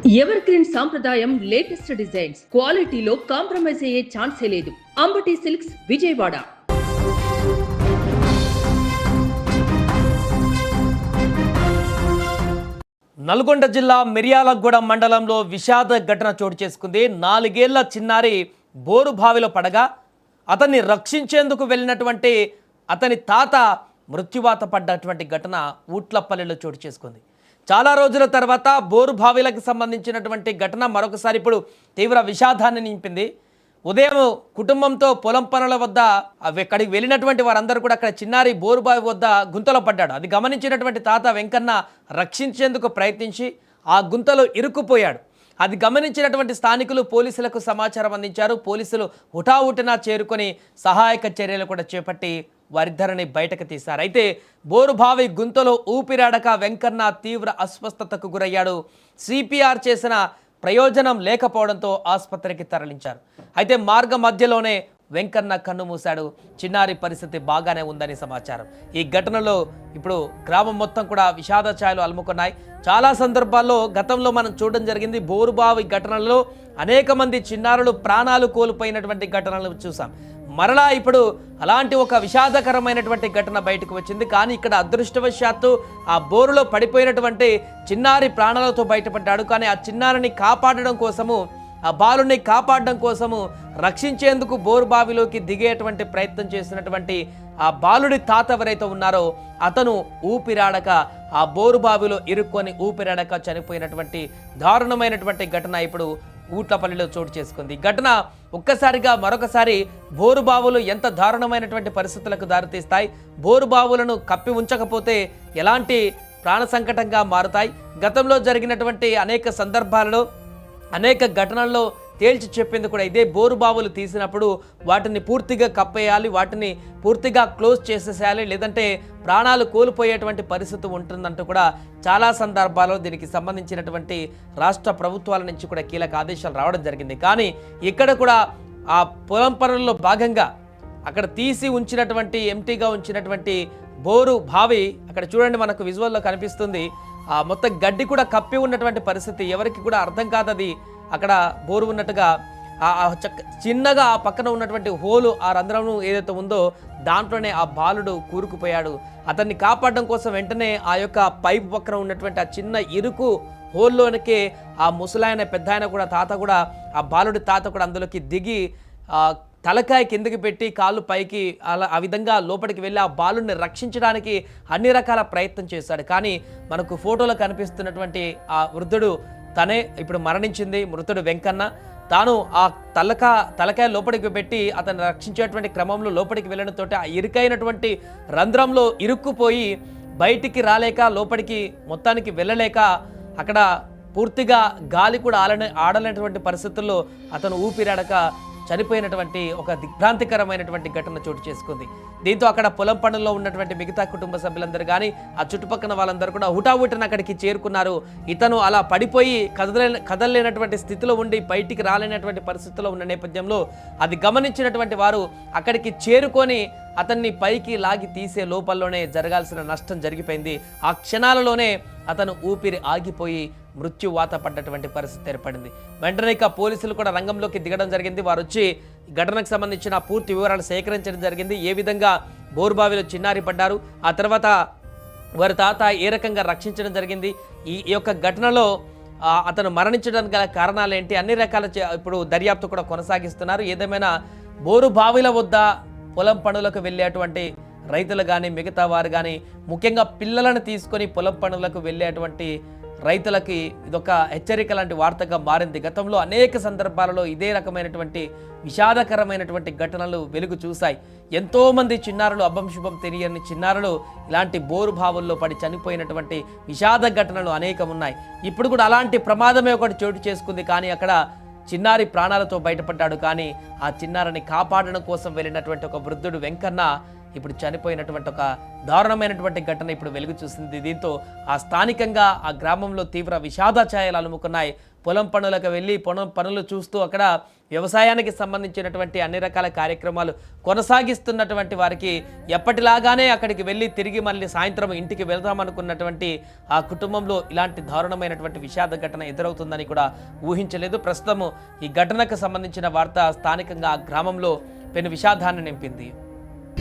Ever green సాంప్రదాయం latest designs క్వాలిటీలో compromise అయ్యే ఛాన్సే లేదు. అంబటి సిల్క్స్ విజయవాడ. నల్గొండ జిల్లా మిర్యాలగూడెం మండలంలో విషాద ఘటన చోటు చేసుకుంది. 4 ఏళ్ల చిన్నారి బోరు బావిలో పడగా అతన్ని రక్షించేందుకు వెళ్ళినటువంటి అతని తాత మృత్యువాత పడ్డటువంటి ఘటన ఊట్లపల్లిలో చోటు చేసుకుంది. చాలా రోజుల తర్వాత బోరు బావిలకు సంబంధించినటువంటి ఘటన మరొకసారి ఇప్పుడు తీవ్ర విషాదాన్ని నింపింది. ఉదయం కుటుంబంతో పొలం పనుల వద్ద అక్కడికి వెళ్ళినటువంటి వారందరూ కూడా అక్కడ చిన్నారి బోరు బావి వద్ద గుంతలో పడ్డాడు. అది గమనించినటువంటి తాత వెంకన్న రక్షించేందుకు ప్రయత్నించి ఆ గుంతలో ఇరుక్కుపోయాడు. అది గమనించినటువంటి స్థానికులు పోలీసులకు సమాచారం అందించారు. పోలీసులు హుటాహుటిన చేరుకొని సహాయక చర్యలు కూడా చేపట్టి వారిద్దరిని బయటకు తీశారు. అయితే బోరుబావి గుంతలో ఊపిరాడక వెంకన్న తీవ్ర అస్వస్థతకు గురయ్యాడు. సిపిఆర్ చేసిన ప్రయోజనం లేకపోవడంతో ఆసుపత్రికి తరలించారు. అయితే మార్గ మధ్యలోనే వెంకన్న కన్ను మూశాడు. చిన్నారి పరిస్థితి బాగానే ఉందని సమాచారం. ఈ ఘటనలో ఇప్పుడు గ్రామం మొత్తం కూడా విషాద ఛాయలు అలుముకున్నాయి. చాలా సందర్భాల్లో గతంలో మనం చూడడం జరిగింది. బోరుబావి ఘటనలో అనేక మంది చిన్నారులు ప్రాణాలు కోల్పోయినటువంటి ఘటనలు చూసాం. మరలా ఇప్పుడు అలాంటి ఒక విషాదకరమైనటువంటి ఘటన బయటకు వచ్చింది. కానీ ఇక్కడ అదృష్టవశాత్తు ఆ బోరులో పడిపోయినటువంటి చిన్నారి ప్రాణాలతో బయటపడ్డాడు. కానీ ఆ చిన్నారిని కాపాడడం కోసము, ఆ బాలుని కాపాడడం కోసము రక్షించేందుకు బోరు బావిలోకి దిగేటువంటి ప్రయత్నం చేసినటువంటి ఆ బాలుడి తాత ఎవరైతే ఉన్నారో అతను ఊపిరాడక ఆ బోరు బావిలో ఇరుక్కొని ఊపిరాడక చనిపోయినటువంటి దారుణమైనటువంటి ఘటన ఇప్పుడు ఊట్లపల్లిలో చోటు చేసుకుంది. ఘటన ఒక్కసారిగా మరొకసారి బోరు బావులు ఎంత దారుణమైనటువంటి పరిస్థితులకు దారితీస్తాయి, బోరు బావులను కప్పి ఉంచకపోతే ఎలాంటి ప్రాణ సంకటంగా మారుతాయి. గతంలో జరిగినటువంటి అనేక సందర్భాలలో అనేక ఘటనల్లో తేల్చి చెప్పింది కూడా ఇదే. బోరు బావులు తీసినప్పుడు వాటిని పూర్తిగా కప్పేయాలి, వాటిని పూర్తిగా క్లోజ్ చేసేసేయాలి, లేదంటే ప్రాణాలు కోల్పోయేటువంటి పరిస్థితి ఉంటుందంటూ కూడా చాలా సందర్భాల్లో దీనికి సంబంధించినటువంటి రాష్ట్ర ప్రభుత్వాల నుంచి కూడా కీలక ఆదేశాలు రావడం జరిగింది. కానీ ఇక్కడ కూడా ఆ పొలం పనుల్లో భాగంగా అక్కడ తీసి ఉంచినటువంటి ఎంటీగా ఉంచినటువంటి బోరు బావి అక్కడ చూడండి, మనకు విజువల్లో కనిపిస్తుంది. ఆ మొత్తం గడ్డి కూడా కప్పి ఉన్నటువంటి పరిస్థితి. ఎవరికి కూడా అర్థం కాదు అది అక్కడ బోరు ఉన్నట్టుగా. చిన్నగా ఆ పక్కన ఉన్నటువంటి హోలు, ఆ రంధ్రం ఏదైతే ఉందో దాంట్లోనే ఆ బాలుడు కూరుకుపోయాడు. అతన్ని కాపాడడం కోసం వెంటనే ఆ యొక్క పైపు పక్కన ఉన్నటువంటి ఆ చిన్న ఇరుకు హోల్లోనికే ఆ ముసలాయన పెద్ద ఆయన కూడా తాత కూడా ఆ బాలుడి తాత కూడా అందులోకి దిగి తలకాయ కిందకి పెట్టి కాళ్ళు పైకి అలా ఆ విధంగా లోపలికి వెళ్ళి ఆ బాలుడిని రక్షించడానికి అన్ని రకాల ప్రయత్నం చేశాడు. కానీ మనకు ఫోటోలో కనిపిస్తున్నటువంటి ఆ వృద్ధుడు తనే ఇప్పుడు మరణించింది. మృతుడు వెంకన్న తాను ఆ తలకాయ లోపలికి పెట్టి అతన్ని రక్షించేటువంటి క్రమంలో లోపలికి వెళ్ళడంతో ఆ ఇరుకైనటువంటి రంధ్రంలో ఇరుక్కుపోయి బయటికి రాలేక లోపలికి మొత్తానికి వెళ్ళలేక అక్కడ పూర్తిగా గాలి కూడా ఆడలేనటువంటి పరిస్థితుల్లో అతను ఊపిరాడక చనిపోయినటువంటి ఒక దిగ్భ్రాంతికరమైనటువంటి ఘటన చోటు చేసుకుంది. దీంతో అక్కడ పొలం పనుల్లో ఉన్నటువంటి మిగతా కుటుంబ సభ్యులందరూ కానీ ఆ చుట్టుపక్కల వాళ్ళందరూ కూడా హుటాహుటిన అక్కడికి చేరుకున్నారు. ఇతను అలా పడిపోయి కదలలేనటువంటి స్థితిలో ఉండి బయటికి రాలేనటువంటి పరిస్థితిలో ఉన్న నేపథ్యంలో అది గమనించినటువంటి వారు అక్కడికి చేరుకొని అతన్ని పైకి లాగి తీసే లోపల్లోనే జరగాల్సిన నష్టం జరిగిపోయింది. ఆ క్షణాలలోనే అతను ఊపిరి ఆగిపోయి మృత్యువాత పడ్డటువంటి పరిస్థితి ఏర్పడింది. వెంటనే ఇక పోలీసులు కూడా రంగంలోకి దిగడం జరిగింది. వారు వచ్చి ఘటనకు సంబంధించిన పూర్తి వివరాలు సేకరించడం జరిగింది. ఏ విధంగా బోరుబావిలో చిన్నారి పడ్డారు, ఆ తర్వాత వారి తాత ఏ రకంగా రక్షించడం జరిగింది, ఈ యొక్క ఘటనలో అతను మరణించడానికి గల కారణాలు ఏంటి, అన్ని రకాల ఇప్పుడు దర్యాప్తు కూడా కొనసాగిస్తున్నారు. ఏదేమైనా బోరుబావిల వద్ద పొలం పనులకు వెళ్ళేటువంటి రైతులు కానీ మిగతా వారు కానీ ముఖ్యంగా పిల్లలను తీసుకొని పొలం పనులకు వెళ్ళేటువంటి రైతులకి ఇదొక హెచ్చరిక లాంటి వార్తగా మారింది. గతంలో అనేక సందర్భాలలో ఇదే రకమైనటువంటి విషాదకరమైనటువంటి ఘటనలు వెలుగు చూశాయి. ఎంతోమంది చిన్నారులు, అభంశుభం తెలియని చిన్నారులు ఇలాంటి బోరు బావుల్లో పడి చనిపోయినటువంటి విషాద ఘటనలు అనేకం ఉన్నాయి. ఇప్పుడు కూడా అలాంటి ప్రమాదమే ఒకటి చోటు చేసుకుంది. కానీ అక్కడ చిన్నారి ప్రాణాలతో బయటపడ్డాడు. కానీ ఆ చిన్నారిని కాపాడడం కోసం వెళ్ళినటువంటి ఒక వృద్ధుడు వెంకన్న ఇప్పుడు చనిపోయినటువంటి ఒక దారుణమైనటువంటి ఘటన ఇప్పుడు వెలుగు చూసింది. దీంతో ఆ స్థానికంగా ఆ గ్రామంలో తీవ్ర విషాద ఛాయలు అలుముకున్నాయి. పొలం పనులకు వెళ్ళి పొలం పనులు చూస్తూ అక్కడ వ్యవసాయానికి సంబంధించినటువంటి అన్ని రకాల కార్యక్రమాలు కొనసాగిస్తున్నటువంటి వారికి ఎప్పటిలాగానే అక్కడికి వెళ్ళి తిరిగి మళ్ళీ సాయంత్రం ఇంటికి వెళ్దామనుకున్నటువంటి ఆ కుటుంబంలో ఇలాంటి దారుణమైనటువంటి విషాద ఘటన ఎదురవుతుందని కూడా ఊహించలేదు. ప్రస్తుతం ఈ ఘటనకు సంబంధించిన వార్త స్థానికంగా ఆ గ్రామంలో పెను విషాదాన్ని నింపింది.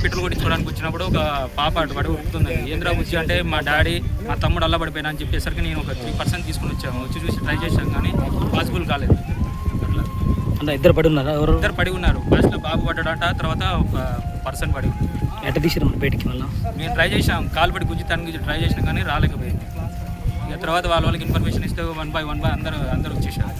పెట్రోల్ కొట్టించుకోవడానికి వచ్చినప్పుడు ఒక పాప అటుపడి ఉరుకుతుంది. ఏంద్రా వచ్చి అంటే మా డాడీ మా తమ్ముడు అల్లబడిపోయినా అని చెప్పేసరికి నేను ఒక 3% తీసుకుని వచ్చాము. వచ్చి చూసి ట్రై చేశాను కానీ పాసిబుల్ కాలేదు. అట్లా అంటే ఇద్దరు పడి ఉన్నారా? ఎవరు? ఇద్దరు పడి ఉన్నారు. ఫస్ట్లో బాబు పడ్డాడంట, తర్వాత ఒక పర్సన్ పడి ఉంది. ఎట్ట తీసిరు బయటికి మళ్ళీ? మేము ట్రై చేసాం, కాలు పడి గుంజి ట్రై చేసినా కానీ రాలేకపోయింది. ఇక తర్వాత వాళ్ళకి ఇన్ఫర్మేషన్ ఇస్తే 1 by 1 అందరూ వచ్చేసారు.